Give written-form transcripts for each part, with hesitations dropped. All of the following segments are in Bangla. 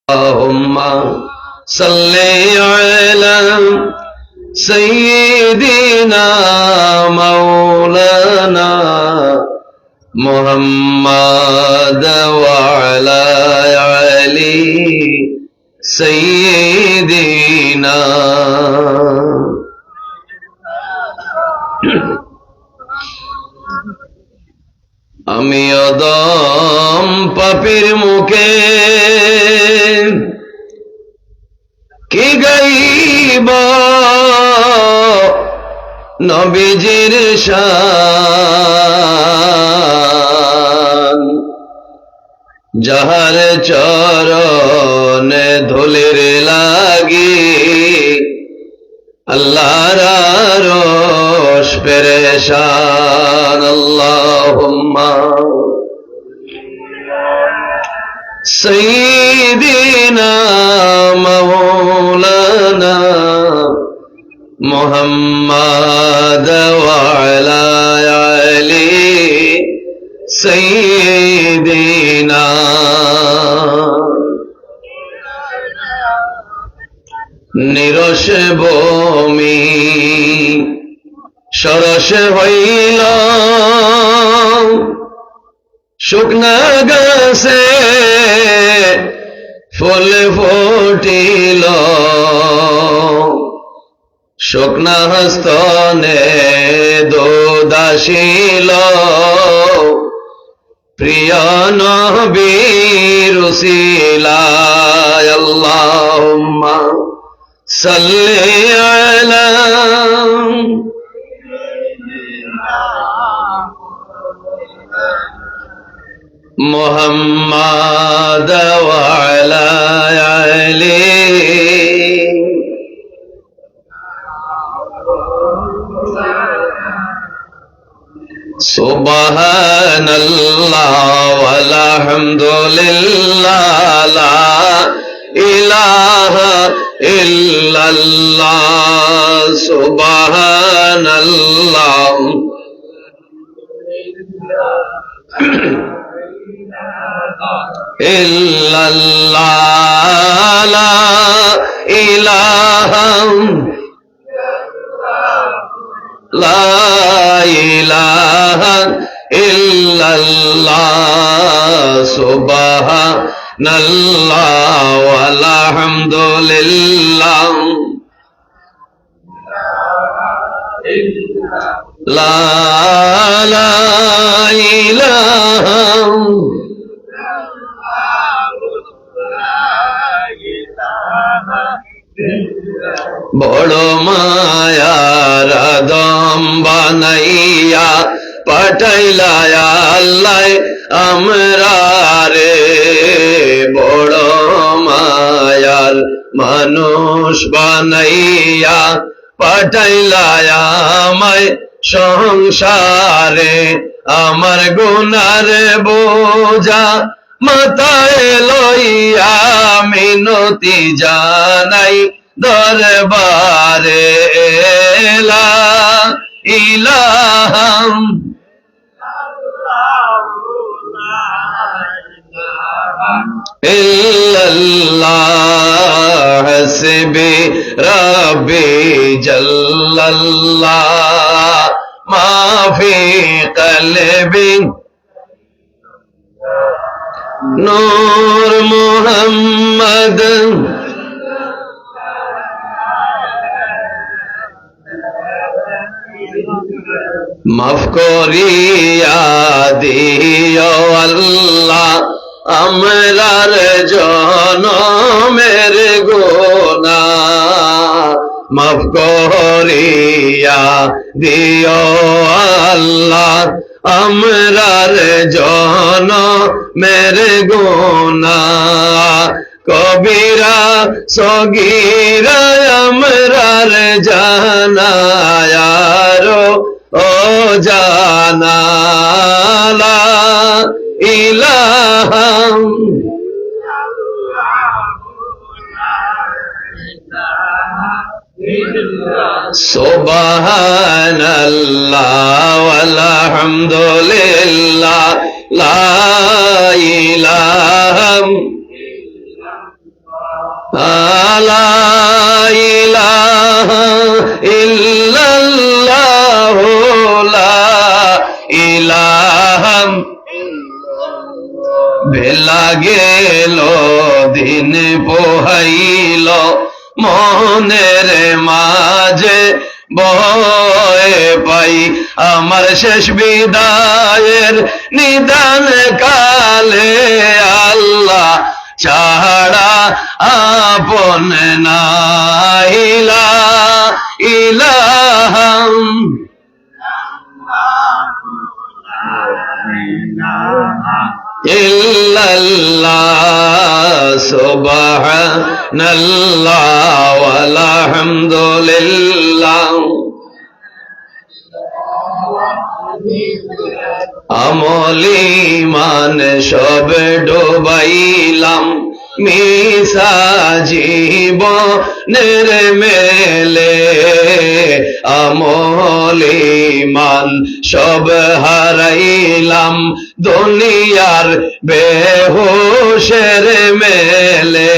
اللهم صل على سيدنا مولانا محمد وعلى علي سيدنا আমি অদম পাপীর মুখে কি গাইব নবীজির শান, যাহার চরণে ধুলির লাগি আল্লাহর আরশ পেরেশান। আল্লাহুম্মা সাইয়্যিদিনা মাওলানা মুহাম্মদ ওয়া আলা আলি সাইয়্যিদিনা। নিরসে ভূমি সরসে হইল, শুকনা গাছে ফুল ফুটিল, শুকনা হস্তনে দুধ আসিল, প্রিয় নবীর উসিলায়। আল্লাহুম্মা সাল্লি আলা মুহাম্মাদ ওয়া আলা আলি সুবহানাল্লাহ ওয়ালহামদুলিল্লাহ লা ইলাহা ইল্লাল্লাহ সুবহানাল্লাহ ইল্লাল্লাহ লা ইলাহা লা ইলাহা ইল্লাল্লাহ সুবহানাল্লাহ ওয়ালহামদুলিল্লাহ লা ইলাহা বড় মায়ার আদম বানাইয়া পাঠাইলা আল্লাহ আমরা রে, বড় মায়ার মানুষ বানাইয়া পাঠাইলা আমায় সংসারে, আমার গুনার বোঝা মাথায় লইয়া মিনতি জানাই দরবারে লা ইলাহা ইল্লাল্লাহ হাসবি রাব্বি জাল্লাল্লাহ মা ফি কলবি নূর মুহাম্মদ মাফ করিয়া দিও আল্লাহ আমরার জনমের গুনাহ, মাফ করিয়া দিও আল্লাহ আমরার জনমের গুনাহ, কবিরা সগীরা আমরার জানায়ারো ও জানা লা ইলাহা সুবহানাল্লাহ ওয়ালহামদুলিল্লাহ লা ইলাহা লা ইলাহা ইল্লাল্লাহ লা ইলাহা বেলা গেল দিন পোহাইল মনের মাঝে ভয় পাই আমার শেষ বিদায়ের নিদান কালে আল্লাহ ছাড়া আপন নাইলা ইলাহাম ইল্লাল্লাহ সুবহানাল্লাহ ওয়ালহামদুলিল্লাহ আমলি মান সব ডোবাইলাম মিশা জীবনের মেলে আমলি মান সব হারাইলাম দুনিয়ার বেহুশের মেলে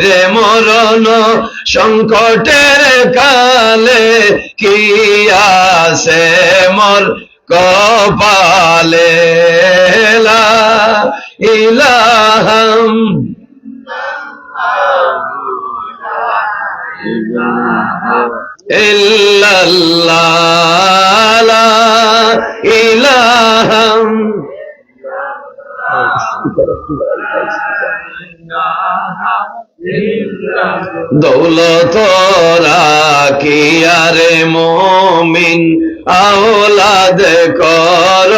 রে মরণ সংকটের কালে কি আছে মোর কপালে লা ইলাহাম ইল্লাল্লাহ লা ইলাহাম দৌলত রাখিয়ারে মুমিন আওলাদ কর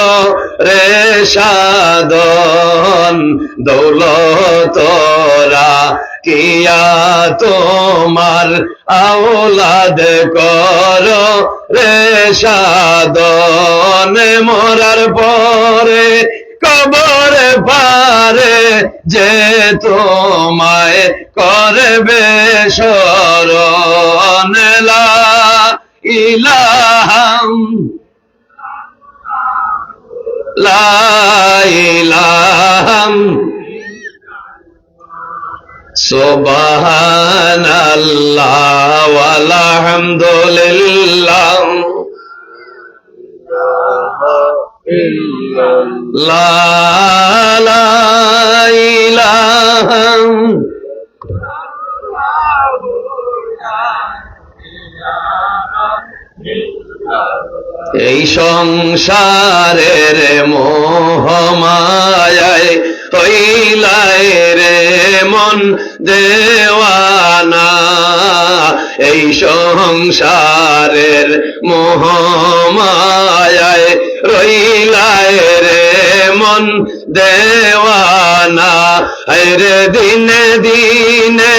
রে সাধন দৌলত রাখিয়া তোমার আওলাদ কর রে সাধন মরার পরে কবর পারে যে তোমায় করবে শরণ লা ইলাহাম লা ইলাহাম সুবহানাল্লাহ ওয়ালহামদুলিল্লাহ লা ইলাহা এই সংসারের মোহমায়ায় হইলায় রে মন দেওয়ানা এই সংসারের মোহমায়ায় রইলায় রে মন দেওয়ানা রে দিনে দিনে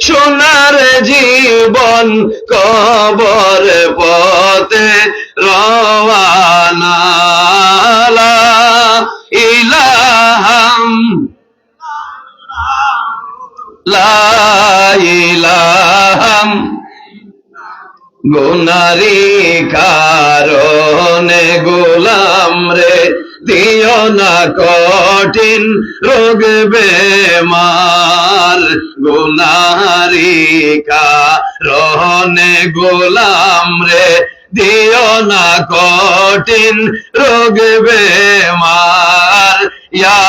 সোনার জীবন কবর পথে রওয়ানা লা ইলাহাম লা ইলাহাম গুনারি কারণে গোলাম রে দিও না কঠিন রোগ বেমার গুনারি কারণে গোলাম রে দিও না কঠিন রোগ বেমার ইয়া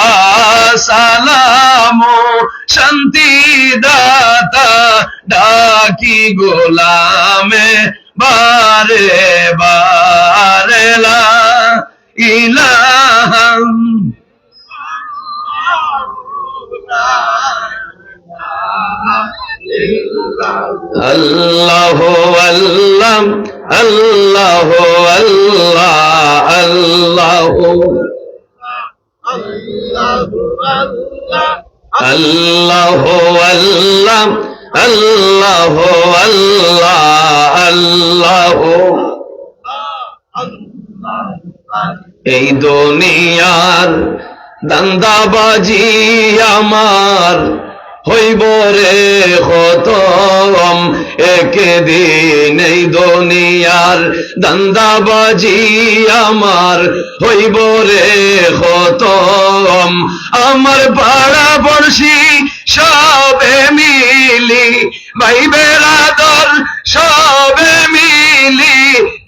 সালামু শান্তি দাতা ডাকি গোলামে বারে বারে লা ইলাহাম আল্লাহ আল্লাহ আল্লাহ আল্লাহ আল্লাহ আল্লাহ আল্লাহ আল্লাহ আল্লাহ আল্লাহ এই দুনিয়ার দান্দাবাজি আমার হইব রে খতম একদিন এই দুনিয়ার দান্দাবাজি আমার হইব রে খতম আমার পাড়া পড়শি সবে মিলি ভাই বেরাদর সবে মিলি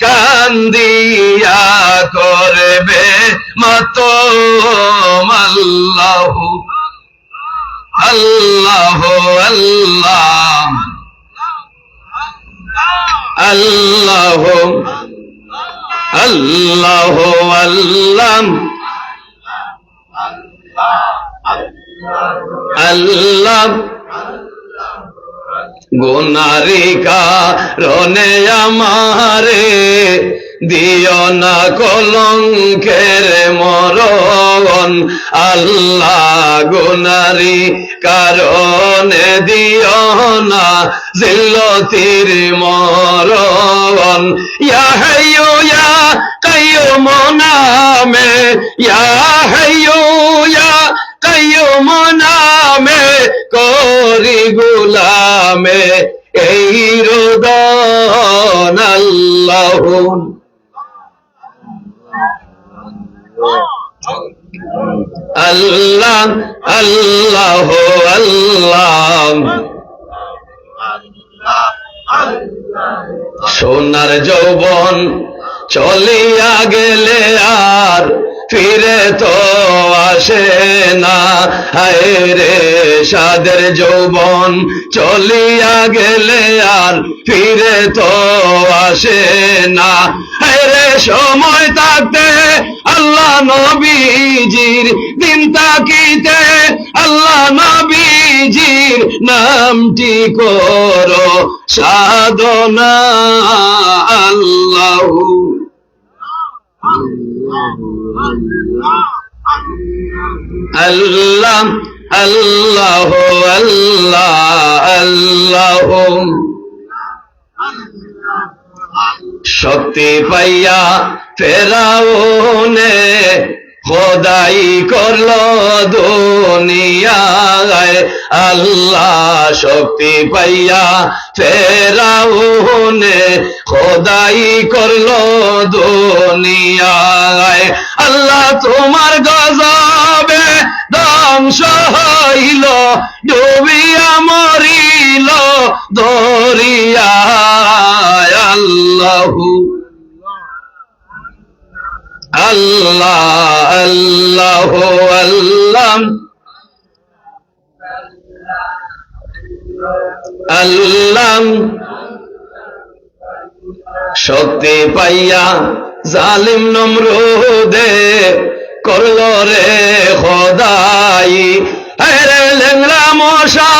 কান্দিয়া করবে মাতম আল্লাহু আল্লাহু আল্লাহ আল্লাহু আল্লাহু আল্লাহ আল্লাহ গুনারি কারণে আমারে দিও না কলঙ্কের মরণ আল্লাহ গুনারি কারণে দিও না জিল্লতির মরণ ইয়া হাইয়ু ইয়া কাইয়ুম নামে ইয়া হাইয়ু ইয়া কাইয়ুম নামে করি গুলামে এই রোদন আল্লাহু আল্লাহ আল্লাহ আল্লাহ সোনার যৌবন চলিয়া গেলে আর ফিরে তো আসে না হায় রে সাদের যৌবন চলিয়া গেলে আর ফিরে তো আসে না হায় রে সময় থাকতে আল্লাহ নবীজির দিন তাকিতে আল্লাহ নবীজির নামটি করো সাধনা আল্লাহ আল্লাহ আল্লাহ আল্লাহ আল্লাহ শক্তি পাইয়া ফেরাউনে খোদাই করলো দুনিয়ায় আল্লাহ শক্তি পাইয়া ফেরাউনে খোদাই করলো দুনিয়ায় আল্লাহ তোমার গজবে ধ্বংস হইল ডুবিয়া মরিল দরিয়ায় আল্লাহু আল্লাহ আল্লাহ আল্লাহ আল্লাহ শক্তি পাইয়া জালিম নমরুদে করল রে খোদাই আরে লেংলা মশা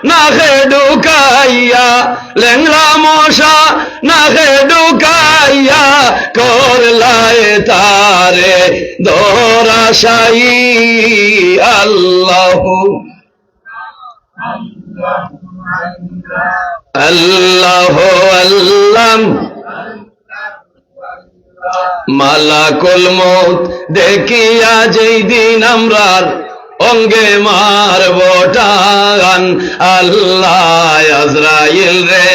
নাকে ঢুকাইয়া লেংলা মশা নাকে ঢুকাইয়া করলায় তারে দরাশাই আল্লাহ আল্লাহ আল্লাহ মালাকুল মউত দেখিয়া যেই দিন আমরার অঙ্গে মারব টান আল্লাহ আজরাইল রে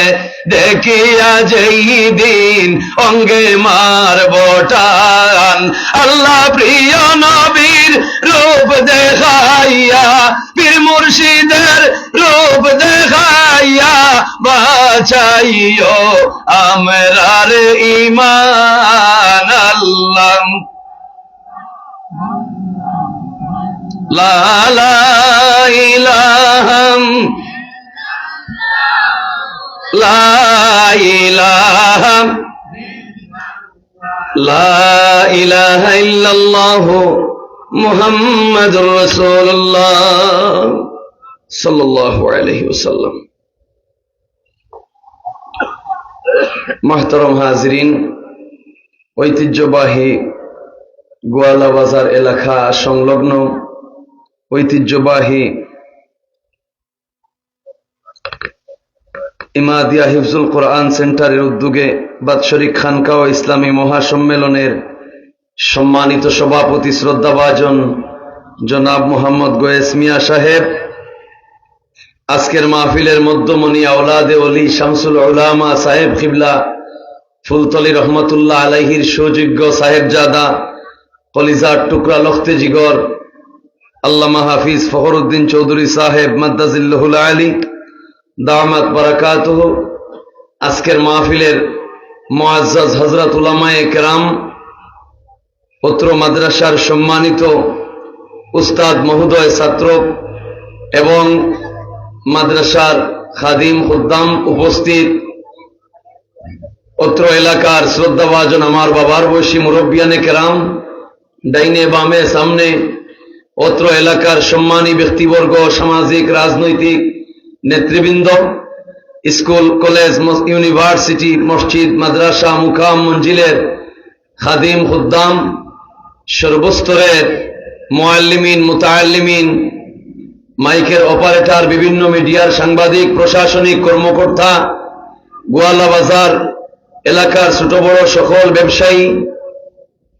দেখিয়া যেই দিন অঙ্গে মারব টান আল্লাহ প্রিয় নবীর রূপ দেখাইয়া পীর মুর্শিদের রূপ দেখাইয়া বাঁচাইও আমরার ঈমান আল্লাহ লা লা ইলাহা লা ইলাহা লা ইলাহা ইল্লাল্লাহ মুহাম্মাদুর রাসূলুল্লাহ সাল্লাল্লাহু আলাইহি ওয়াসাল্লাম। মুহতারাম হাজিরিন, ঐতিহ্যবাহী গোয়ালা বাজার এলাকা সংলগ্ন ঐতিহ্যবাহী ইমাদিয়া হিফজুল কোরআন সেন্টারের উদ্যোগে বাৎসরিক খানকা ও ইসলামী মহাসম্মেলনের সম্মানিত সভাপতি শ্রদ্ধাভাজন জনাব মোহাম্মদ গোয়েস মিয়া সাহেব, আজকের মাহফিলের মধ্যমণি আওলাদে ওলি শামসুল উলামা সাহেব কিবলা ফুলতলি রহমতুল্লাহ আলাইহির সুযোগ্য সাহেবজাদা কলিজার টুকরা লখতে জিগর আল্লামা হাফিজ ফখরুদ্দিন চৌধুরী সাহেব মাদ্দাজিল্লাহুল আলী, দামাত বারাকাতুহু। আজকের মাহফিলের মুআজ্জাজ হযরত উলামায়ে কেরাম, পত্র মাদ্রাসার সম্মানিত উস্তাদ মহোদয়, ছাত্র এবং মাদ্রাসার খাদিম খুদ্দাম উপস্থিত, অত্র এলাকার শ্রদ্ধাভাজন আমার বাবার বয়সী মুরব্বিয়ানে কেরাম, ডাইনে বামে সামনে অত্র এলাকার সম্মানী ব্যক্তিবর্গ, সামাজিক রাজনৈতিক নেতৃবৃন্দ, স্কুল কলেজ ইউনিভার্সিটি মসজিদ মাদ্রাসা মুকাম মঞ্জিলের খাদিম খুদ্দাম, সর্বস্তরের মুআল্লিমিন মুতাআল্লিমিন, মাইকের অপারেটর, বিভিন্ন মিডিয়ার সাংবাদিক, প্রশাসনিক কর্মকর্তা, গোয়ালা বাজার এলাকার ছোট বড় সকল ব্যবসায়ী,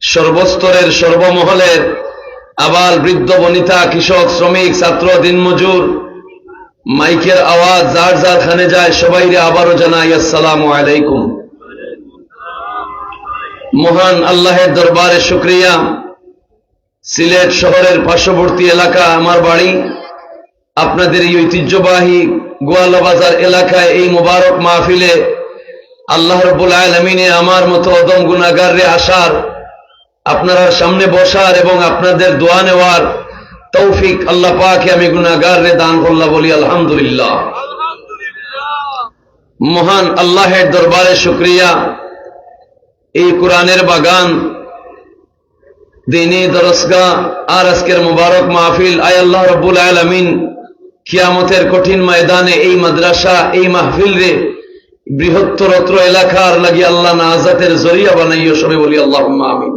সর্বস্তরের সর্বমহলের আবাল বৃদ্ধ বনিতা, কৃষক শ্রমিক ছাত্র দিনমজুর, মাইকের আওয়াজ যার যার খানে যায় সবাইরে আবারও জানাই আসসালামু আলাইকুম। মহান আল্লাহের দরবারে শুকরিয়া। সিলেট শহরের পার্শ্ববর্তী এলাকা আমার বাড়ি, আপনাদের এই ঐতিহ্যবাহী গোয়ালা বাজার এলাকায় এই মোবারক মাহফিলে আল্লাহ রাব্বুল আলামিনে আমার মতো অদম গুনাহগারে আসার, আপনার সামনে বসার এবং আপনাদের দোয়া নেওয়ার তৌফিক আল্লাহ পাকে আমি গুনাহগারে দান করলাম, বলি আলহামদুলিল্লাহ। মহান আল্লাহের দরবারে শুকরিয়া। এই কোরআনের বাগান, দিনী দরসগাহ আর আজকের মুবারক মাহফিল, আয় আল্লাহ রাব্বুল আলামিন কিয়ামতের কঠিন ময়দানে এই মাদ্রাসা, এই মাহফিল রে বৃহত্তর অত্র এলাকার লাগি আল্লাহ নাজাতের জরিয়া বানাইও, সবে বলি আল্লাহুম্মা আমিন।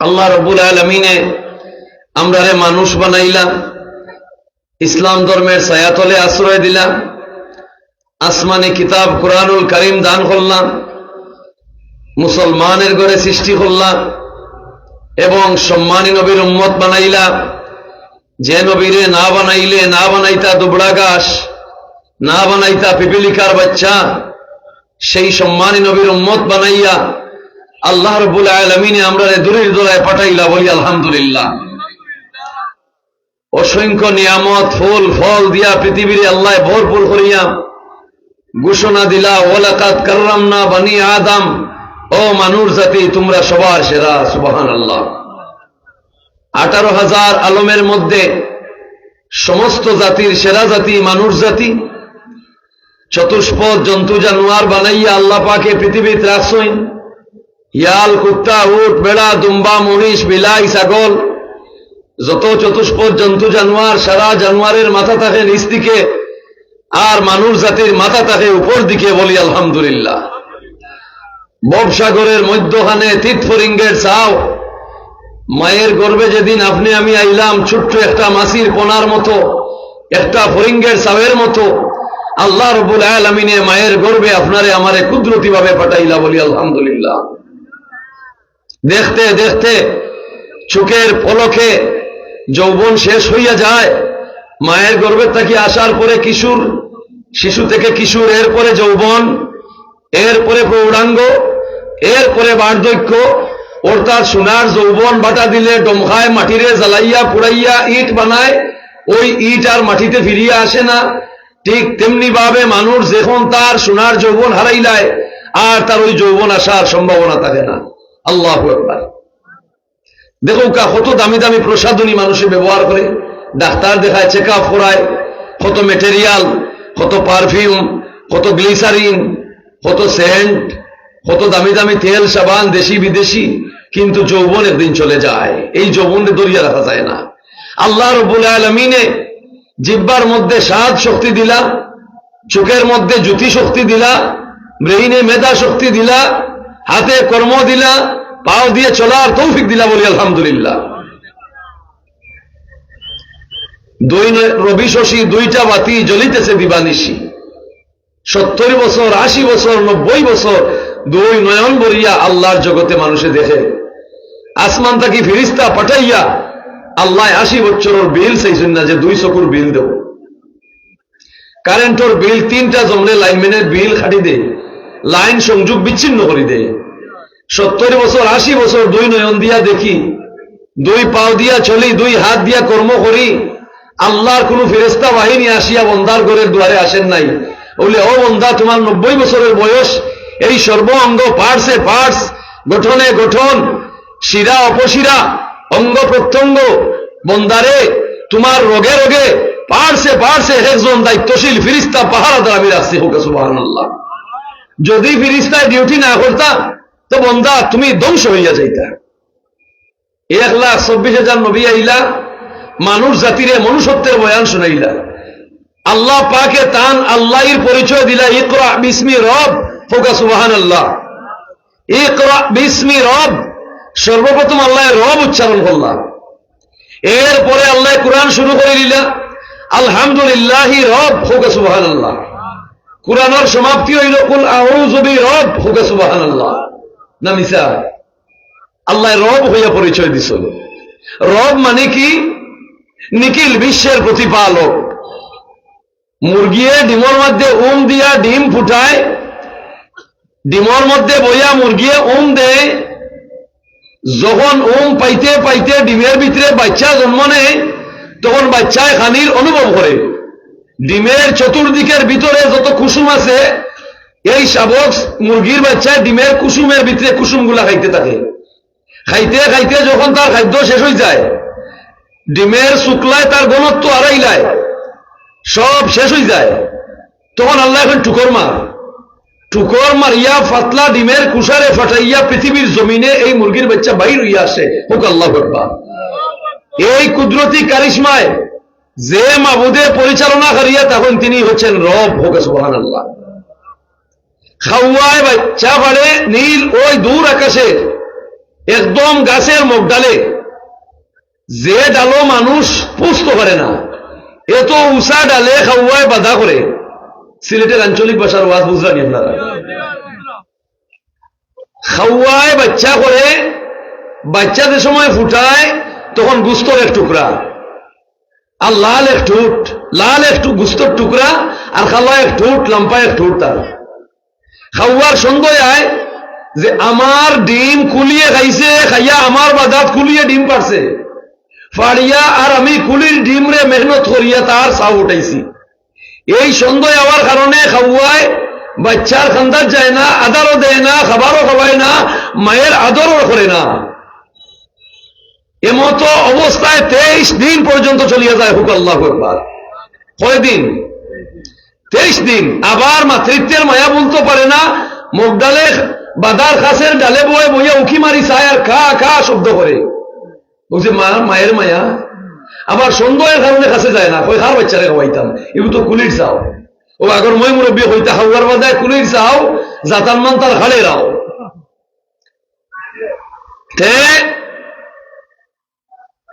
আল্লাহ রাব্বুল আলামিনে আমরারে মানুষ বানাইলা, ইসলাম ধর্মের ছায়াতলে আশ্রয় দিলা, আসমানি কিতাব কুরআনুল কারীম দান করলাম, মুসলমানের ঘরে সৃষ্টি করলাম এবং সম্মানী নবীর উম্মত বানাইলা। যে নবীরে না বানাইলে, না বানাইতা দুবড়া ঘাস, না বানাইতা পিপিলিকার বাচ্চা, সেই সম্মানী নবীর উম্মত বানাইয়া আল্লাহ রাব্বুল আলামিনে আমরারে দূরের দোলায় পাঠাইলা, বলি আলহামদুলিল্লাহ। অসংখ্য নিয়ামত ফুল ফল দিয়া পৃথিবীর আল্লাহ ভরপুর করিয়া ঘোষণা দিলা, ওয়ালাকাদ কাররামনা বানি আদম, ও মানুষ জাতি তোমরা সবার সেরা, সুবহানাল্লাহ। 18,000 আলমের মধ্যে সমস্ত জাতির সেরা জাতি মানুষ জাতি। চতুষ্পদ জন্তু জানোয়ার বানাইয়া আল্লাহ পাকে পৃথিবীতে রাখছেন। ইয়াল, কুত্তা, উট, বেড়া, দুম্বা, মহিষ, বিলাই, ছাগল, যত চতুষ্পদ জন্তু জানোয়ার, সারা জানোয়ারের মাথা থাকে নিচ দিকে আর মানুষ জাতির মাথা থাকে উপর দিকে, বলি আলহামদুলিল্লাহ। ববসাগরের মধ্যখানে তিতফরিঙ্গের চাও, মায়ের গর্ভে যেদিন আপনি আমি আইলাম, ছোট্ট একটা মাছির পোনার মতো, একটা ফরিঙ্গের চাওয়ের মতো আল্লাহ রাব্বুল আলামিনে মায়ের গর্ভে আপনারে আমারে কুদরতি ভাবে পাঠাইলা, বলি আলহামদুলিল্লাহ। দেখতে দেখতে চোখের পলকে যৌবন শেষ হইয়া যায়। মায়ের গর্ভে থাকি আসার পরে কিশোর, শিশু থেকে কিশোর, এরপরে যৌবন, এরপরে প্রৌঢ়াঙ্গ, এরপরে বার্ধক্য, অর্থাৎ সোনার যৌবন বাটা দিলে ডমখায় মাটিরে জ্বালাইয়া পুড়াইয়া ইট বানায়, ওই ইট আর মাটিতে ফিরিয়া আসে না। ঠিক তেমনি ভাবে মানুষ যখন তার সোনার যৌবন হারাইলায় আর তার ওই যৌবন আসার সম্ভাবনা থাকে না। আল্লাহু আকবার। দেখো কত দামি দামি প্রসাধনী মানুষে ব্যবহার করে, ডাক্তার দেখায়, চেক আপ করায়, কত মেটেরিয়াল, কত পারফিউম, কত গ্লিসারিন, কত সেন্ট, কত দামি দামি তেল সাবান, দেশি বিদেশি, কিন্তু যৌবন একদিন চলে যায়। এই যৌবনে দরিয়া রাখা যায় না। আল্লাহ রাব্বুল আলামিনে জিহ্বার মধ্যে স্বাদ শক্তি দিলা, চোখের মধ্যে জ্যোতি শক্তি দিলা, ব্রেইনে মেধা শক্তি দিলা, হাতে কর্ম দিলা, পাও দিয়ে চলার তৌফিক দিলা, বলি আলহামদুলিল্লাহ। রবি শশী দুইটা বাতি জ্বলিতেছে দিবানিশি, 70 বছর 80 বছর 90 বছর দুই নয়ন ভরিয়া আল্লাহর জগতে মানুষে দেখে। আসমান থাকি ফিরিস্তা পাঠাইয়া আল্লাহ 80 বছরের বিল চাইছেন না যে 2 চকুর বিল দেব। কারেন্টর বিল 3টা জমলে লাইনম্যানের বিল খাটি দে, লাইন সংযোগ বিচ্ছিন্ন করে দে। 70 বছর 80 বছর দুই নয়ন দিয়া দেখি, দুই পাও দিয়া চলি, দুই হাত দিয়া কর্ম করি, আল্লাহর কোন ফেরেশতা বাহিনী আসিয়া বন্দার ঘরের দুয়ারে আসেন নাই, বলে ও বন্দা তোমার 90 বছরের বয়স, এই সর্ব অঙ্গ পার্টসে পার্টস, গঠনে গঠন, শিরা অপশিরা, অঙ্গ প্রত্যঙ্গ, বন্দারে তোমার রোগে রোগে পার্টসে পার্টসে একজন দায়িত্বশীল ফিরিস্তা পাহারাদার আমি রাখছি, হোক সুবহানাল্লাহ। যদি ফিরিস্তায় ডিউটি না করতা তো বন্দা তুমি ধ্বংস হইয়া যাইতা। 1,24,000 নবী আইলা, মানুষ জাতিরে মনুষ্যত্বের বয়ান শুনাইলা, আল্লাহ পাকে তান আল্লাহর পরিচয় দিলা, ইকরা বিসমি রব, হোক সুবহানাল্লাহ। ইকরা বিসমি রব, সর্বপ্রথম আল্লাহ রব উচ্চারণ করলাম, এরপরে আল্লাহ কোরআন শুরু করে দিলা, আলহামদুলিল্লাহি রব, হোক সুবহানাল্লাহ। কোরআনের সমাপ্তি হইল কুল আউযু বিরব, হোক সুবহানাল্লাহ। না মিছা? আল্লাহ রব হইয়া পরিচয় দিছিল। রব মানে কি? নিখিল বিশ্বের প্রতিপালক। মুরগিয়ে ডিমর মধ্যে দিয়া ডিম ফুটায়, ডিমর মধ্যে বইয়া মুরগিয়ে দেয়, যখন পাইতে পাইতে ডিমের ভিতরে বাচ্চা জন্ম নেয়, তখন বাচ্চায় খানির অনুভব করে। ডিমের চতুর্দিকের ভিতরে যত কুসুম আছে, এই শাবক মুরগির বাচ্চায় ডিমের কুসুমের ভিতরে কুসুমগুলা খাইতে থাকে। খাইতে খাইতে যখন তার খাদ্য শেষ হয়ে যায়, ডিমের শুক্লায় তার ঘনত্ব হারাইলায়, সব শেষ হয়ে যায়, তখন আল্লাহ এখন টুকর মারিয়া ফাতলা ডিমের কুষারে ফাটাইয়া পৃথিবীর জমিনে এই মুরগির বাচ্চা বাইর হইয়া আসে, হোক আল্লাহু আকবার। এই কুদরতি কারিশমায় যে মাবুদে পরিচালনা করিয়া, তখন তিনি হচ্ছেন রব, হোক সুবহানাল্লাহ। খাওয়ায় বাচ্চা বাড়ে নীল ওই দূর আকাশে, একদম গাছের মুখ ডালে, যে ডালো মানুষ পুষতে পারে না, এত উষা ডালে খাওয়ায় বাধা করে। সিলেটের আঞ্চলিক ভাষার ওয়াজ বুঝলেন আপনারা? খাওয়ায় বাচ্চা করে, বাচ্চা যে সময় ফুটায় তখন গুস্তর এক টুকরা আর লাল এক ঠুট, লাল একটু গুস্তর টুকরা আর খাওয়া এক ঠুট, লম্পা এক ঠুট। তার খাওয়ার সন্দেহ আয় যে আমার ডিম কুলিয়ে খাইছে, খাইয়া আমার বাদাত কুলিয়ে ডিম পারছে, ফাড়িয়া আর আমি কুলির ডিম রে মেহনত করিয়া তার চাও উঠাইছি। এই সন্দেহ হওয়ার কারণে খাওয়ায় বাচ্চার খান্দার যায় না, আদারও দেয় না, খাবারও খাওয়ায় না, মায়ের আদরও করে না। এমতো অবস্থায় 23 দিন পর্যন্ত চলিয়া যায়, হুক আল্লাহু আকবার। কয় দিন? 23 দিন। আবার মাতৃত্বের মায়া বলতে পারে না, মুখ ডালে বাদার খাসের ডালে বয়ে বইয়া উকি মারি চায় আর খা খা শব্দ করে, বলছে মায়ের মায়া। আবার সন্দেহের কারণে কাছে যায় না, কই খার বাচ্চারে খাওয়াইতাম, এগুলো তো কুলির চাও। ও আগর মই মুরব্বী হইতে হাওয়ার বাজায় কুলির চাও, জাতান মান তার খালে রাও।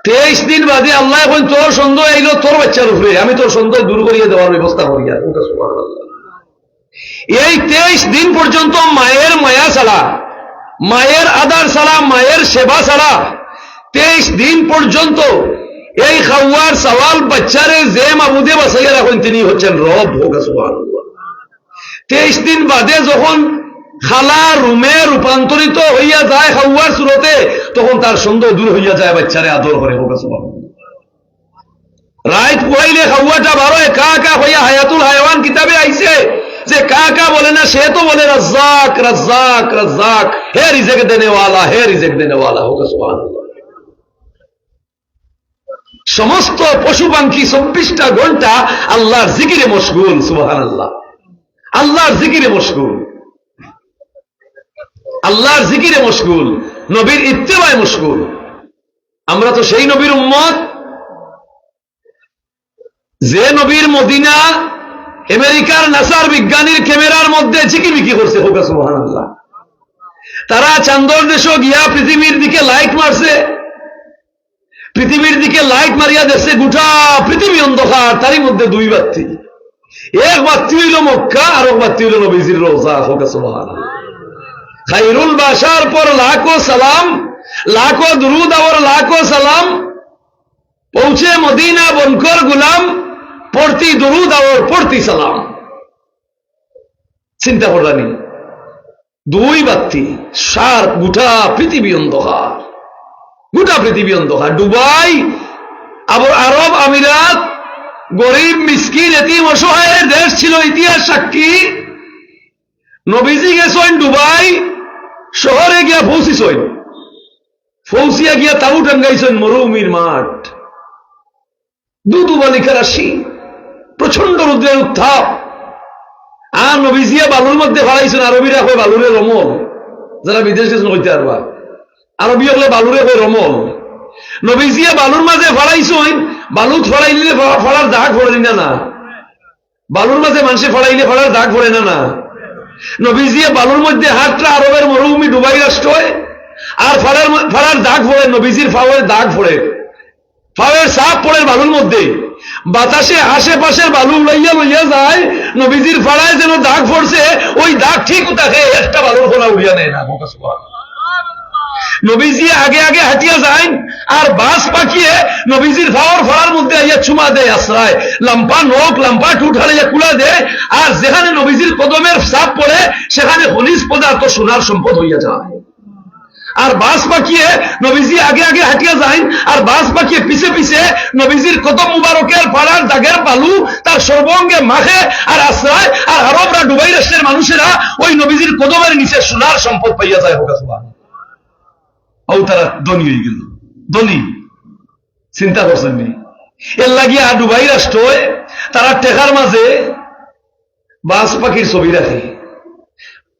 23 দিন বাদে আল্লাহ এখন তোর সন্দেহ আইলো তোর বাচ্চার উপরে, আমি তোর সন্দেহ দূর করিয়ে দেওয়ার ব্যবস্থা করিয়া। এই 23 দিন পর্যন্ত মায়ের মায়া ছাড়া, মায়ের আদার ছাড়া, মায়ের সেবা ছাড়া 23 দিন পর্যন্ত এই খাওয়ার সওয়াল বাচ্চারে যে মাবুদে বাসাইয়া রাখেন তিনি হচ্ছেন রব, হোক সুবহানাল্লাহ। 23 দিন বাদে যখন খালা রুমে রূপান্তরিত হইয়া যায় খাওয়ার সুরতে, তখন তার সন্দেহ দূর হইয়া যায়, বাচ্চারে আদর করে, হোক সুবহানাল্লাহ। রাইত পুহাইলে খাওয়াটা বারো কা কা হইয়া হায়াতুল হায়াওয়ান কিতাবে আইছে যে কা কা বলে না, সে তো বলে রাজ্জাক রাজ্জাক রাজ্জাক, হে রিজেক দেনে ওয়ালা, হে রিজেক দেনে ওয়ালা, হোক সুবহানাল্লাহ। সমস্ত পশু পাখি 24টা ঘন্টা আল্লাহর জিকিরে মশগুল, সুবহানাল্লাহ। আল্লাহর জিকিরে মশগুল, আল্লাহর জিকিরে মশগুল, নবীর ইত্তেবায় মশগুল। আমরা তো সেই নবীর উম্মত যে নবীর মদিনা আমেরিকার নাসার বিজ্ঞানীর ক্যামেরার মধ্যে ঝিকিমিকি করছে, হোক সুবহানাল্লাহ। তারা চান্দর দেশ গিয়া পৃথিবীর দিকে লাইট মারছে, পৃথিবীর দিকে লাইট মারিয়া দেখছে গোটা পৃথিবী অন্ধকার, তারই মধ্যে 2 বাতি, এক বাতি হইল মক্কা আর এক বাতি হইল নবীজির রওজা, হোক সুবহানাল্লাহ। খায়রুল বাশার পর লাখো সালাম, লাখো দুরুদ আর লাখো সালাম, পৌঁছে মদিনা বনকর গুলাম, পড়তি দুরুদ আর পড়তি সালাম। চিন্তা করানি 2 বাতি, সার গোটা পৃথিবী অন্ধকার, গোটা পৃথিবী অন্ধকার। দুবাই, আরব আমিরাত, গরিব মিসকিন এতিম অসহায়ের দেশ ছিল। ইতিহাস সাক্ষী, নবীজি গেছেন দুবাই শহরে গিয়া পৌঁছিছেন, পৌঁছিয়া গিয়া তাবু টাঙ্গাইছেন মরুভূমির মাঠ, দুধু বালিকার রাশি, প্রচন্ড রুদ্রের উত্থাপ। আর নবীজিয়া বালুর মধ্যে ফালাইছেন। আরবিরা হয় বালুরে রমল, যারা বিদেশ গেছেন হইতে পারবা, আরবি হলে বালুরে হয় রমল। নবীজিয়া বালুর মাঝে ফালাইছেন। বালুত ফলাইলে ফলার দাগ ফলে না, না বালুর মাঝে মানুষে ফলাইলে ফলার দাগ ফলে না, না নবীজিয়া বালুর মধ্যে হাতটা, আরবের মরুভূমি দুবাই রাষ্ট্র হয়, আর ফলার দাগ ফলে, নবীজির ফাওয়ের দাগ ফলে, ফাওয়ের সাপ পড়ে বালুর মধ্যে, বাতাসে আশেপাশের বালু উড়াইয়া লইয়া যায়, নবীজির ফাড়ায় যেন দাগ পড়ছে, ওই দাগ ঠিক থাকে, একটা বালুর ফোলা উড়িয়া নেয় না। নবীজি আগে আগে হাঁটিয়া যায়, আর বাস পাকিয়ে নবীজির ফাওয়ার ফলার মধ্যে আইয়া চুমা দেয়, আশ্রয় লাম্পা নখ লাম্পা টুট হারাইয়া কুলা দেয়, আর যেখানে নবীজির কদমের ছাপ পড়ে সেখানে খনিজ পদার্থ সোনার সম্পদ হইয়া যায়। আর বাস পাকিয়ে নবীজি আগে আগে হাঁটিয়া যায়, আর বাস পাকিয়ে পিছে পিছে নবীজির কদম মুবারকের পাড়ার দাগের বালু তার সর্বঙ্গে মাখে আর আশ্রয়, আর আরবরা দুবাই রাষ্ট্রের মানুষেরা ওই নবীজির কদমের নিচে সোনার সম্পদ পাইয়া যায়। ও তারা ধনী হয়ে গেল, ধনী। চিন্তা করছেন নি? এর লাগিয়া দুবাই রাষ্ট্র তারা টেকার মাঝে বাস পাখির ছবি রাখে।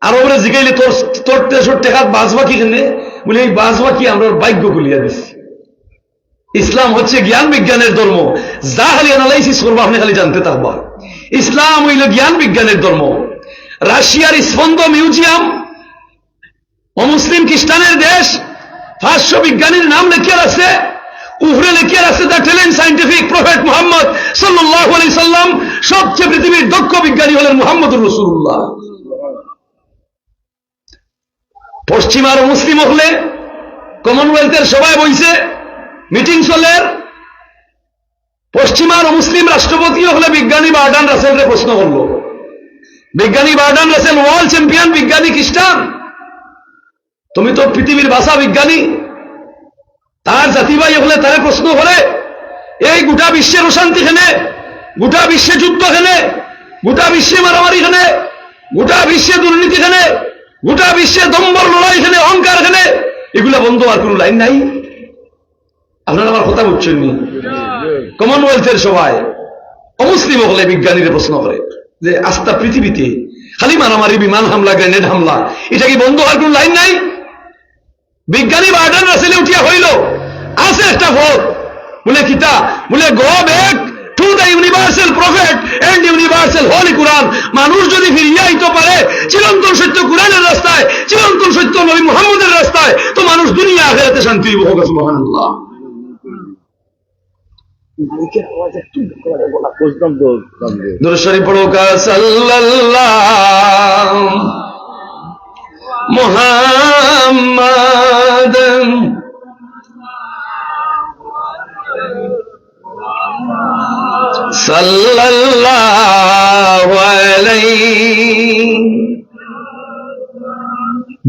আরবরে জিগাইলে তোর তোর তেসর টেকার বাস পাখি কেনে? বলে এই বাস পাখি আমরা ভাগ্য খুলিয়া দিচ্ছি। ইসলাম হচ্ছে জ্ঞান বিজ্ঞানের ধর্ম। যা খালি অ্যানালাইসিস করবো আপনি খালি জানতে থাকবা, ইসলাম হইল জ্ঞান বিজ্ঞানের ধর্ম। রাশিয়ার স্পন্দ মিউজিয়াম, অমুসলিম খ্রিস্টানের দেশ, 500 বিজ্ঞানীর নাম লেখিয়া আছে, উপরে লেখিয়া আছে the talent scientific prophet Muhammad সাল্লাল্লাহু আলাইহি সাল্লাম। সবচেয়ে পৃথিবীর দক্ষ বিজ্ঞানী হলেন মুহাম্মদুর রাসূলুল্লাহ। পশ্চিমার মুসলিম হলে কমনওয়েলথের সবাই বইছে, মিটিং চলে, পশ্চিমার মুসলিম রাষ্ট্রপতি হলে বিজ্ঞানী বার্ট্রান্ড রাসেলরে প্রশ্ন করলো। বিজ্ঞানী বার্ট্রান্ড রাসেল ওয়ার্ল্ড চ্যাম্পিয়ন বিজ্ঞানী খ্রিস্টান, তুমি তো পৃথিবীর ভাষা বিজ্ঞানী। তার জাতিভাই হলে তারে প্রশ্ন করে, এই গোটা বিশ্বের অশান্তি খেলে, গোটা বিশ্বে যুদ্ধ খেলে, গোটা বিশ্বে মারামারি খেলে, গোটা বিশ্বে দুর্নীতি খেলে, গোটা বিশ্বে দম্বর লড়াই খেলে, অহংকার খেলে, এগুলা বন্ধ আর কোন লাইন নাই? আপনারা আমার কথা বুঝছেন নি? কমনওয়েলথের সবাই অমুসলিম হলে বিজ্ঞানীরা প্রশ্ন করে যে আস্থা পৃথিবীতে খালি মারামারি, বিমান হামলা, গ্রেনেড হামলা, এটা কি বন্ধ হওয়ার কোন লাইন নাই? বিজ্ঞানী বার্ট্রান্ড রাসেলে উঠিয়া হইল, আছে একটা ভোট, বলে কিতা? বলে go back to the universal prophet and universal holy Quran. মানুষ যদি ফিরিয়ে আইতে পারে চিরন্তন সত্য কুরআনের রাস্তায়, চিরন্তন সত্য নবী মুহাম্মদের রাস্তায়, তো মানুষ দুনিয়া আখিরাতে শান্তি পাবে। সুবহানাল্লাহ। দুরূদ শরীফ পড়ো কা সাল্লাল্লাহু মুহাম্মাদ সাল্লাল্লাহু আলাইহি।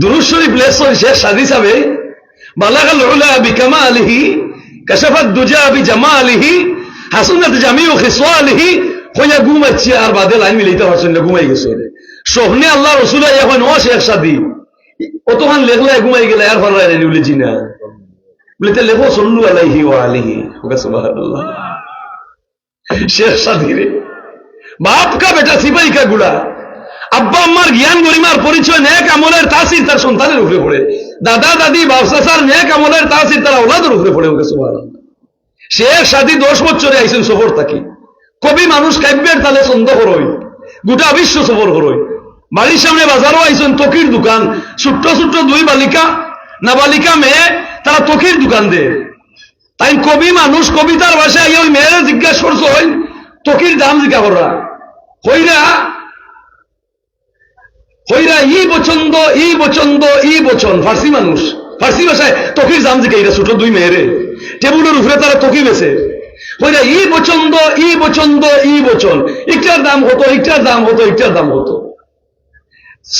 দুরূদ শরীফ লেসন শেষ হাদিস হবে, বালাগাল উলা বিকামালিহি কাশাফাত দুজা বিজামালিহি হাসুনাত জামিউ খিসওয়ালিহি। কইয়া ঘুমাচ্ছি আর বাদে লাইন মিলাইতে পারছেন না, ঘুমাই গেছে। সোহনে আল্লাহ রসুল এখন ও শেখ সাদি অতখান লেখলে ঘুমাই গেলে আর ফরাই নি বলেছি না, বলে লেখো সল্লু আলাইহি ওয়া আলিহি। সুবহানাল্লাহ। শেখ সাদি রে বাপ কা বেটা সিপাহী কা গুড়া। আব্বা আম্মার জ্ঞান গরিমার পরিচয় নেক আমলের তাসির তার সন্তানের উপরে পড়ে, দাদা দাদি বাপসাসার নেক আমলের তাসির তার ওলাদের উপরে পড়ে। সুবহানাল্লাহ। শেখ সাদি 10 বছরে আইছেন সফর থাকি। কবি মানুষ কাব্যের তালে ছন্দ করই, গোটা বিশ্ব সফর করই। বাড়ির সামনে বাজারও আইছেন, তকির দোকান, ছোট্ট ছোট্ট 2 বালিকা নাবালিকা মেয়ে, তারা তকির দোকান দেয়। তাই কবি মানুষ কবিতার ভাষায় ওই মেয়েরা জিজ্ঞাসা করছো, হই তকির দাম জিজ্ঞা করা হইরা হইরা ই বচন্দ ই বচন্দ ই বচন। ফার্সি মানুষ, ফার্সি ভাষায় তকির দাম জিজ্ঞা, এরা ছোট 2 মেয়েরে টেবুলের উপরে তারা তকি বেছে কইরা ই বচন্দ ই বচন্দ ই বচন। একটার দাম হতো, একটার দাম হতো, একটার দাম হতো।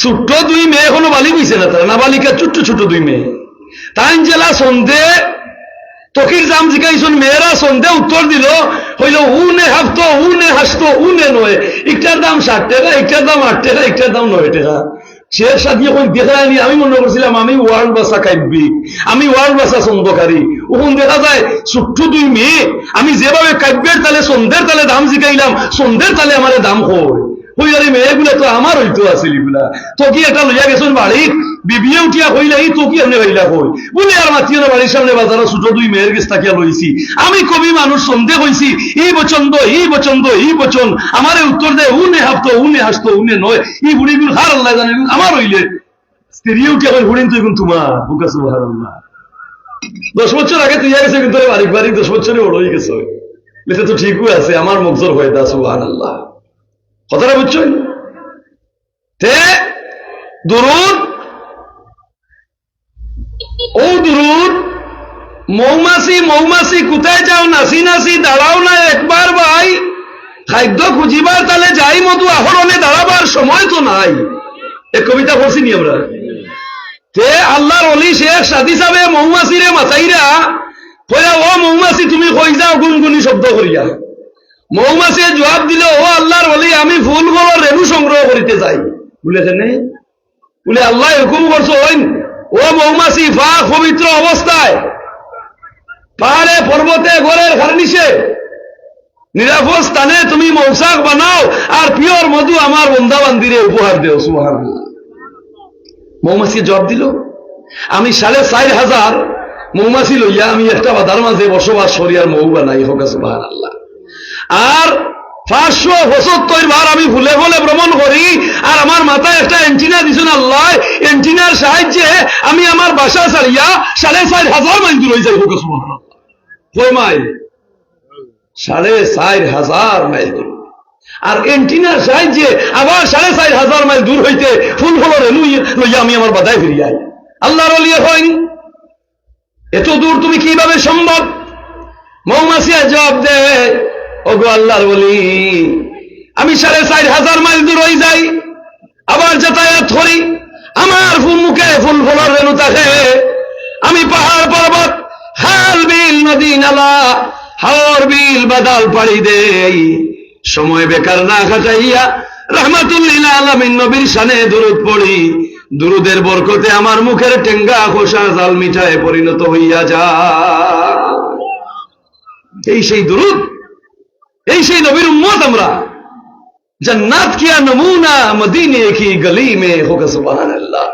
ছোট্ট 2 মেয়ে এখনো বালি বইছে না, তারা নাবালিকা ছোট্ট ছোট্ট 2 মেয়ে। তাই জেলা সন্ধে তকির জাম জিকাইছুন মেয়েরা সন্ধে উত্তর দিল হইল উনে হাফতো উনে হাসতো উনে নয়, একটার দাম 60 টাকা, একটার দাম 8 টাকা, একটার দাম 9 টাকা। শের সাথে যখন দেখায়নি আমি মনে করছিলাম আমি ওয়ার্ল্ড বাসা কাব্যি, আমি ওয়ার্ল্ড বাসা ছন্দকারী। ওখান দেখা যায় ছোট্ট 2 মেয়ে, আমি যেভাবে কাব্যের তালে সন্ধ্যের তালে দাম জিকাইলাম, সন্ধ্যের তালে আমার দাম হয় ওই আরে মেয়েগুলা তো আমার হইতো আসিল এগুলা। তো কি একটা লইয়া গেছেন বাড়ি, বিবিয়ে উঠিয়া কইলা এই তো কি এমনি হইলা কই বলে আর মাতিও না বাড়ির সামনে বাজারে ছোট 2 মেয়ের গেছ তাকিয়া লইছি। আমি কবি মানুষ সন্দেহ হইছি, এই বচন্দ এই বচন্দ এই বচন আমারে উত্তর দেয় উনে হাফতো উনে হাসতো উনে নয়। এই বুড়িগুলো হার আল্লাহ জানে আমার হইলে স্ত্রী উঠিয়া কই হুড়িন তো এখন তোমার বুকা সুবহানাল্লাহ। 10 বছর আগে তুই গেছে কিন্তু বাড়ি বাড়ি 10 বছরে বড় হয়ে গেছে। এটা তো ঠিকই আছে, আমার মুখজর হয়ে দা সুবহানাল্লাহ। কথাটা বুঝছেন? তে দুরুদ ও দুরুদ মৌমাছি মৌমাছি কোথায় যাও নাসি নাসি দাঁড়াও না একবার ভাই, খাদ্য খুঁজিবার তালে যাই মধু আহরণে দাঁড়াবার সময় তো নাই। এক কবিতা পড়ছি নি আমরা। তে আল্লাহর ওলি শেখ সাদি সাহেব মৌমাছি রে মাথাইরা কইরা ও মৌমাছি তুমি কই যাও গুনগুনি শব্দ করিয়া। মৌমাছি জবাব দিল ও আল্লাহর ওলি আমি ফুলগুলো রেণু সংগ্রহ করিতে যাই। বলেছেন বলে আল্লাহ হুকুম করছো ও মৌমাছি ফা পবিত্র অবস্থায় পাহাড়ে পর্বতে ঘরের ফার্নিশে নিরাপদ স্থানে তুমি মৌসাক বানাও আর পিওর মধু আমার বন্ধা বান্দিরে উপহার দেও সুবহানাল্লাহ। মৌমাছি জবাব দিল আমি 4,500 মৌমাছি লইয়া আমি একটা বাধার মাঝে বসবাস করি আর মৌ বানাই হোক সুবহানাল্লাহ। আর 575 বার আমি ফুলে ফুলে ভ্রমণ করি আর আমার মাথায় একটা এন্টিনা দিছেন আল্লাহ, এন্টিনার সাহায্যে আমি আমার বাসা ছাড়িয়া 4,500 মাইল দূর হয়ে যাই হোক সুবহানাল্লাহ। কয় মাইল? 4,500 মাইল দূর। আর এন্টিনার সাহায্যে আবার 4,500 মাইল দূর হইতে ফুল ফলর লইয়া আমি আমার বাধায় ফিরিয়াই। আল্লাহর ওলি হইন এত দূর তুমি কিভাবে সম্ভব? মৌমাছি জবাব দেয় ওগো আল্লাহর ওলি আমি 4,500 মাইল দূর হয়ে যাই আবার যাতায়াত করি, আমার ফুল মুখে ফুল ফলর রেণু থাকে, আমি পাহাড় পর্বত খাল বিল নদী নালা হাওর বিল বাদাল পাড়ি দেই, সময় বেকার না কাটাইয়া রাহমাতুল লিল আলামিন নবীর শানে দুরূদ পড়ি, দুরুদের বরকতে আমার মুখের টেঙ্গা খোসা জাল মিঠায় পরিণত হইয়া যায়। এই সেই দুরুদ, এই সেই নবীর উম্মত আমরা। জান্নাত কিয়া নমুনা মদিনে কি গলি মে হোগা সুবহানাল্লাহ।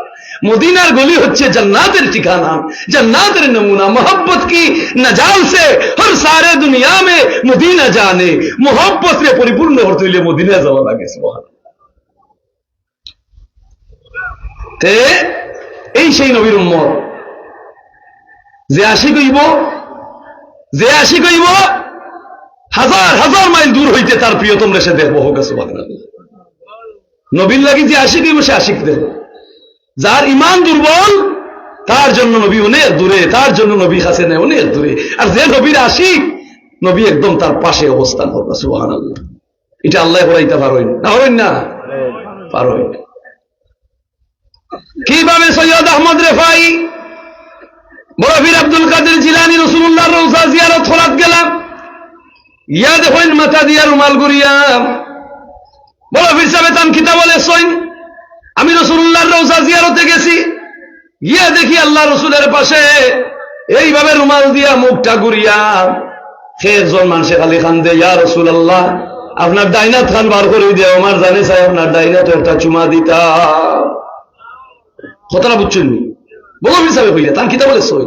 মদিনার গলি হচ্ছে জান্নাতের ঠিকানা, জান্নাতের নমুনা। मोहब्बत की नजाल से हर सारे दुनिया में मदीना जाने, मोहब्बत रे परिपूर्ण হতে হইলে মদিনা যাওয়া লাগে সুবহানাল্লাহ। তে এই সেই নবীর উম্মত যে আশিক হইব, যে আশিক হইব 1000 মাইল দূর হইতে তার প্রিয়তম রেসে দেখবো হোক সুবহানাল্লাহ। নবীর লাগি যে আশিক হইব সে আশিক দেখব। যার ইমান দুর্বল তার জন্য নবী অনেক দূরে, তার জন্য নবী কাছে নেই অনেক দূরে। আর যে নবীর আশিক নবী একদম তার পাশে অবস্থান করবে সুবহানাল্লাহ। এটা আল্লাহ করাইতে পারেন না, হবেন না পারেন। কিভাবে সৈয়দ আহমদ রেফাই বড় পীর আব্দুল কাদের জিলানী রাসূলুল্লাহর রওজা জিয়ারত করাত গেলাম, ইয়া দেখেন মাথা দিয়া রুমাল গুরিয়া বড় পীর সাহেব তান কিতাব বলে সইন আমি রাসূলুল্লাহর রওজা জিয়ারতে গেছি, গিয়া দেখি আল্লাহ রসুলের পাশে এইভাবে রুমাল দিয়া মুখটা গুরিয়া একজন মানুষে খালি খান দে ইয়া রাসূলুল্লাহ আপনার ডাইনাত খান বার করে দিয়ে আমার জানে চাই আপনার ডাইনাতে একটা চুমা দিতা। কথাটা বুঝছেন নি? বলো হিসাবে হইলে তার কিতাব বলে সই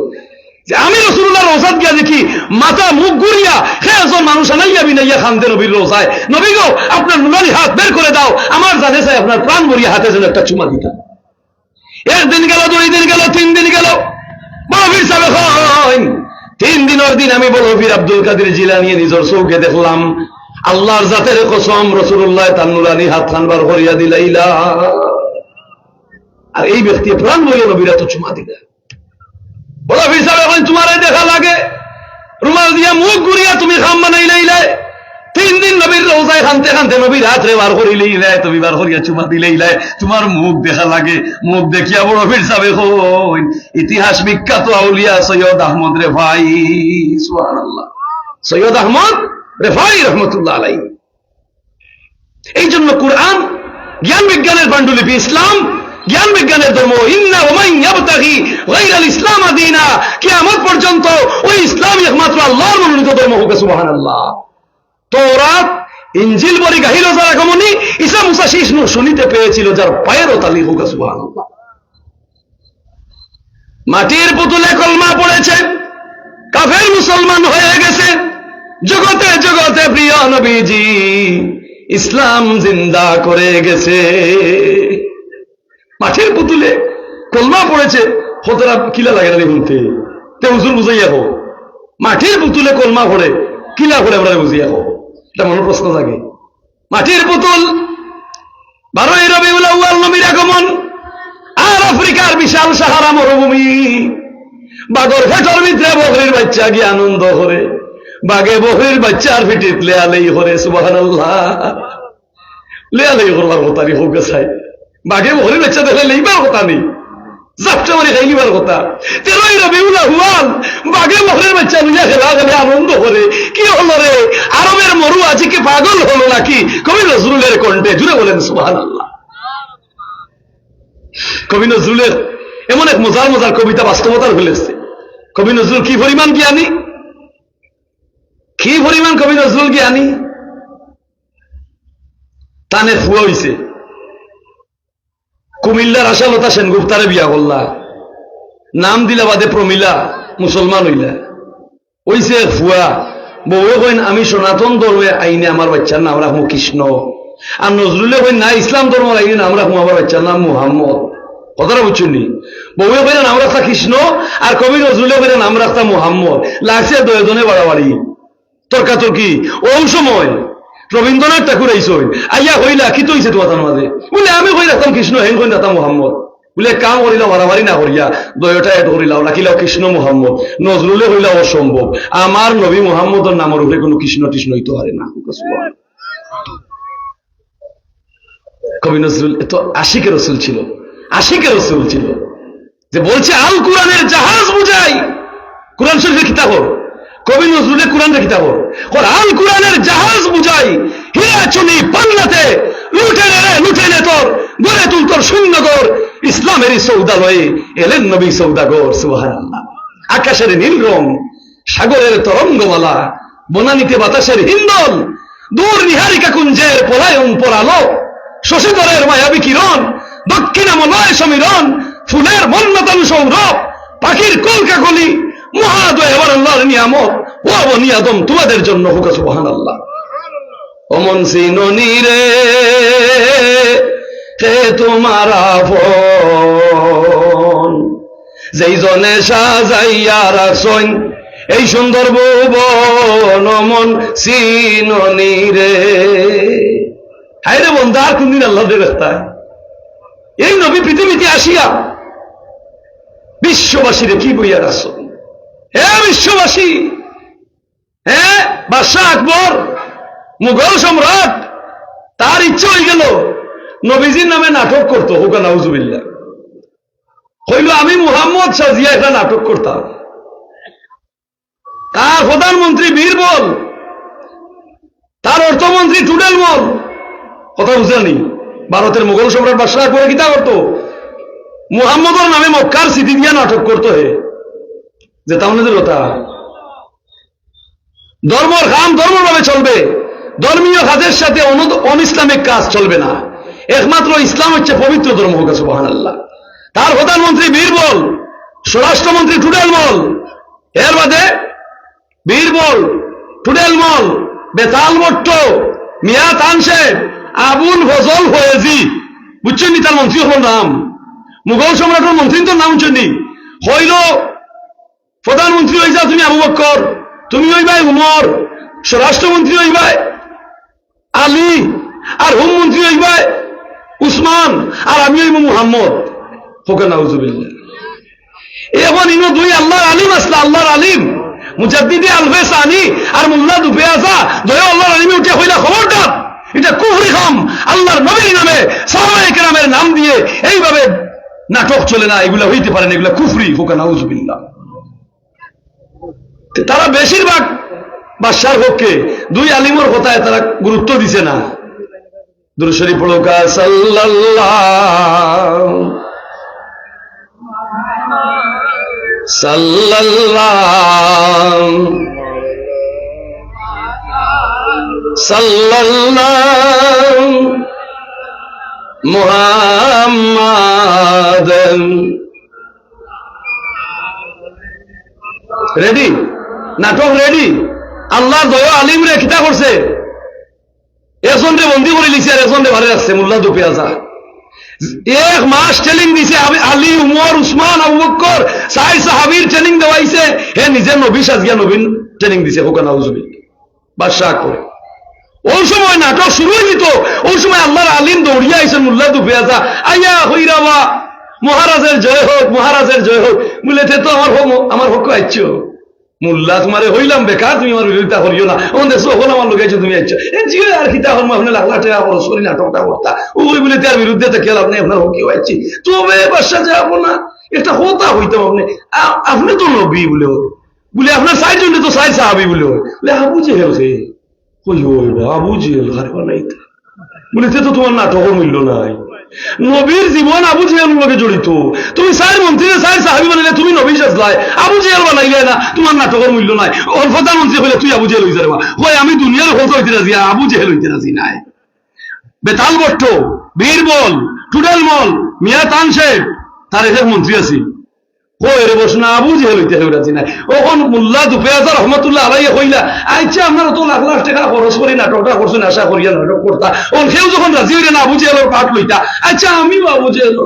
যে আমি রাসূলুল্লাহর রওজাত গিয়া দেখি মাথা মুখ ঘুরিয়া একজন মানুষ আনাইয়া বিনাইয়া খানতে নবীর রওজায়, নবী গো আপনার নুরানি হাত বের করে দাও আমার জানে চাই আপনার প্রাণ মরিয়া হাতে যেন একটা চুমা দিতা। একদিন গেল, 2 দিন গেল, 3 দিন গেল, বড় পীর সাহেব হয় 3 দিনের দিন আমি বড় পীর আব্দুল কাদের জিলানী নিজের চৌকে দেখলাম আল্লাহর জাতের কসম রাসূলুল্লাহ তার নুরানি হাত খান বার করিয়া দিলাইলা। আর এই ব্যক্তি প্রাণ মরিয়া নবীরা তো চুমা দিলা। বড় পীর সাহেব এখন তোমার দেখা লাগে রুমাল দিয়া মুখ ঘুরিয়া তুমি খাম বানাইলাইলে 3 দিন নবীর রোজায় খানতে খানতে নবীর হাতরে বার করিলেই লাই, তুমি বার করিয়া চুমা দিলেই লাই, তোমার মুখ দেখা লাগে। মুখ দেখিয়া বড় বীর সাহেব হইন ইতিহাস বিখ্যাত আউলিয়া সৈয়দ আহমদ রেফাই, সুবহানাল্লাহ, সৈয়দ আহমদ রেফাই রহমতুল্লাহ আলাইহি। এই জন্য কোরআন জ্ঞান বিজ্ঞানের পাণ্ডুলিপি, ইসলাম জ্ঞান বিজ্ঞানের ধর্ম। ইন্না ওয়া মান ইয়াবতাগি গায়রাল ইসলাম দীনা, কিয়ামত পর্যন্ত ওই ইসলামই একমাত্র আল্লাহর মনোনীত ধর্ম হবে, সুবহানাল্লাহ। তওরাত ইনজিল বলি গাহিল যারা গমনি, ঈসা মুসা শীষ শুনিতে পেয়েছিল যার পায়ের তালি হোক, সুবহানাল্লাহ। মাটির পুতুলে কলমা পড়েছে, কাফের মুসলমান হয়ে গেছে, জগতে জগতে প্রিয় নবীজি ইসলাম জিন্দা করে গেছে। মাটির পুতুলে কলমা পড়েছে, হতরা কিলা লাগে না বলতে, তে হুজুর বুঝাইয়া হোক, মাটির পুতুলে কলমা পড়ে কিলা করে আমরা বুঝিয়া হোক, এটা মনে প্রশ্ন থাকে। মাটির পুতুল 12ই রবিউল আউয়াল নবীর আগমন, আর আফ্রিকার বিশাল সাহারা মরুভূমি, বাগর ফেটর ভিতরে বকরির বাচ্চা গিয়ে আনন্দ করে, বাগে বকরির বাচ্চার ফিটিত লেয়ালেই করে, সুবহানাল্লাহ। লেয়ালেই করবার কথা নেই, হোক চাই বাগে বকরির বাচ্চা দেখলে লেইবার কথা নেই, জাপটা মারি খাইলিবার কথা। 13ই রবিউল আউয়াল বাগে বকরির বাচ্চা লইয়া খেলা গেলে আনন্দ করে, কি হলো রে, আরবের মরু আজকে পাগল হলো নাকি? কবি নজরুলের কণ্ঠে জুড়ে বলেন সুবহানাল্লাহ। কবি নজরুলের এমন এক মজার মজার কবিতা বাস্তবতার ফেলেছে। কবি নজরুল কি পরিমাণ জ্ঞানী, কি পরিমাণ কবি নজরুল জ্ঞানী। তানে ফুয়া হইছে, কুমিল্লার আশালতা সেনগুপ্তারে বিয়া করলা, নাম দিলা বাদে প্রমিলা, মুসলমান হইলা। ওইছে ফুয়া, বউয়ে কইন আমি সনাতন ধর্মে আইনে আমার বাচ্চার নাম রাখবো কৃষ্ণ, আর নজরুলে কইন না ইসলাম ধর্ম আইনে নাম রাখবো আমার বাচ্চার নাম মুহাম্মদ। কথাটা বুঝছেন নি? বউয়ে কইন নাম রাখতা কৃষ্ণ, আর কবি নজরুলে কইন নাম রাখতা মুহাম্মদ। লাগছে দয়জনে বাড়াবাড়ি, তর্কাতর্কি। ওই সময় রবীন্দ্রনাথ ঠাকুর আইসই আইয়া হইলা কি তৈছে তোমার মাঝে, বলে আমি কই রাখতাম কৃষ্ণ, হেন কই রাখতাম মুহাম্মদ। বলে কাম করিলা বাড়াবাড়ি না করিয়া দয়টা এড করিলাও, লাকিলাও কৃষ্ণ মুহাম্মদ। নজরুলে হইলা অসম্ভব, আমার নবী মুহাম্মদের নামের উপরে কোনো কৃষ্ণ কৃষ্ণ হইতে পারে না। কবি নজরুল এত আশিকের রসুল ছিল, আশিকের রসুল ছিল, যে বলছে আল কোরআনের জাহাজ বুঝাই। কোরআন শরীফের কিতাব, কবি নজরুলের কোরআনের কিতাব, আল কোরআনের জাহাজ বুঝাই, হীরা চুনি পান্নাতে লুটে নে লুটে নে তোর, গড়ে তুল তোর শূন্যগর, ইসলামেরই সৌদালয়ে এলেন নবী সৌদাগর, সুবহানাল্লাহ। আকাশের নীল রং, সাগরের তরঙ্গমালা, বনানীতে বাতাসের হিন্দল, দূর নিহারিকা কুঞ্জের পলায়ন পরালো, শশীধরের মায়াবী কিরণ, দক্ষিণামলয় সমীরণ, ফুলের মন্নতন সৌরভ, পাখির কলকাকলি, মহাদয় এবার আল্লাহর নিয়ামত, ও বনি আদম তোমাদের জন্য হোক, সুবহানাল্লাহ। অমন সিননি রে হে তোমার আপন, যেই জনে সাজাইয়া রাখছইন এই সুন্দর ভুবন, অমন সিননি রে। হায় রে বন্ধু, আর কোনদিন আল্লাহ দেখতায় এই নবী পৃথিবীতে আসিয়া বিশ্ববাসীরে কি বইয়া রাখছ? হে বিশ্ববাসী, হ্যাঁ বাদশাহ আকবর মুঘল সম্রাট, তার ইচ্ছা হয়ে গেল নবীজির নামে নাটক করতো, হুকা নাউজুবিল্লাহ। হইল আমি মুহাম্মদ সাজিয়া একটা নাটক করতাম। তার প্রধানমন্ত্রী বীরবল, তার অর্থমন্ত্রী টুডেলমল, কথা বুঝলেনি? ভারতের মুঘল সম্রাট বাদশাহ আকবর কিতা করতো? মুহাম্মদের নামে মক্কার স্মৃতি দিয়া নাটক করতো, হে যে তাহলে কথা ধর্মর কাম ধর্মভাবে চলবে, ধর্মীয় কাজের সাথে অন ইসলামিক কাজ চলবে না, একমাত্র ইসলাম হচ্ছে পবিত্র ধর্ম, হোক সুবহানাল্লাহ। তার প্রধানমন্ত্রী বীরবল, স্বরাষ্ট্রমন্ত্রী টুডেলমল, এর বাদে বীরবল, টুডেলমল, বেতাল ভট্ট, মিয়া তানসেব, আবুল ফজল ফয়েজি, বুঝছেন নি? তার মন্ত্রী হল নাম, মুঘল সম্রাটের মন্ত্রী তো নাম শুনি। হইল প্রধানমন্ত্রী হয়ে যা তুমি আবু বকর, তুমি হইবাই উমর, স্বরাষ্ট্রমন্ত্রী হইবাই আলী, আর হোমমন্ত্রী হইবাই উসমান, আর আমি হইব মুহাম্মদ, হোক নাউজুবিল্লাহ। এখন ইনো দুই আল্লাহর আলিম আসলে, আল্লাহর আলিম মুজাদ্দিদে আলফে সানি আর মোল্লা দুপে আসা দয়া আল্লাহর আলিমে উঠে হইলা খবরদার, এটা কুফরি খাম, আল্লাহর নবীর নামে সাহাবায়ে কেরামের নাম দিয়ে এইভাবে নাটক চলে না, এগুলা হইতে পারে না, এগুলা কুফরি, হোক নাউজুবিল্লাহ। তারা বেশিরভাগ বাদশার পক্ষে দুই আলিমর কথায় তারা গুরুত্ব দিছে না। দুরূদ শরীফ পড়ো কা সাল্লাল্লাহু সাল্লাল্লাহু সাল্লাল্লাহু মুহাম্মাদ। রেডি? নাটক রেডি? আল্লাহ দয়া আলিম রে খিতা করছে, একজনকে বন্দি করে লিখছে আর একজনকে ভালো রাখছে। মোল্লা দুপে আসা 1 মাস ট্রেনিং দিছে, আলী, উমর, উসমান, আবু বকর 4 সাহাবীর ট্রেনিং দেওয়াইছে, হে নিজে নবী সাজিয়া নবীন ট্রেনিং দিছে। হোক নাউজুবিল্লাহ। বাদশাহ করে ওই সময় নাটক শুরু হয়ে যেত, ওই সময় আল্লাহর আলিম দৌড়িয়া আইছেন মোল্লা দুপে আসা, আইয়া হইরাবা মহারাজের জয় হোক, মহারাজের জয় হোক। বলে তো আমার হক আইছো মোল্লা, তোমারে হইলাম বেকার, তুমি আমার বিরোধিতা করিও না, ওখানে আমার লোক আইছো, তুমি আইছো জিও আর খিতা কর্ম আপনি লাখলা টাকা খরচ করি নাটকটা করতা, ওই বলে তার বিরুদ্ধে তো খেয়াল, আপনি আপনার হকিও আইছি। তবে বাদশা যাব না, একটা হতা হইতাম, আপনি তো নবী বলে বলে আপনার 4 জনে তো 4 সাহাবী বলে বলে আবু জেহেল খে কই হইবা, আবু জেহেল হারবা নাই বলে তো তোমার নাটকের মূল্য নাই। নবীর জীবন আবু জেহেলের লগে জড়িত, তুমি 4 মন্ত্রী 4 সাহাবী বানাইলে, তুমি নবী সাজলাই, আবু জেহেল বানাইলে না, তোমার নাটকের মূল্য নাই। ওর প্রধানমন্ত্রী হইলে তুই আবু জেহেল হইতে পারবা, হয় আমি দুনিয়ার হত হইতে রাজি, আবু জেহেল হইতে রাজি নাই। বেতাল বট্ট, বীরবল, টুডেল মল, মিয়া তানশেখ, তার এক মন্ত্রী আছি, এর বসনা আবু জেহেল হইতে রাজি নাই। ওখন মোল্লা দুপে আসা রহমতুল্লাহ আলাইহি কইলা, আচ্ছা আপনার তো লাখ লাখ টাকা খরচ করে নাটকটা করছেন, আশা করিয়া নাটক করতা, ওন সেও যখন রাজি হইলে না আবু জেহেলের পাঠ লইতা, আচ্ছা আমিও আবু জেহেল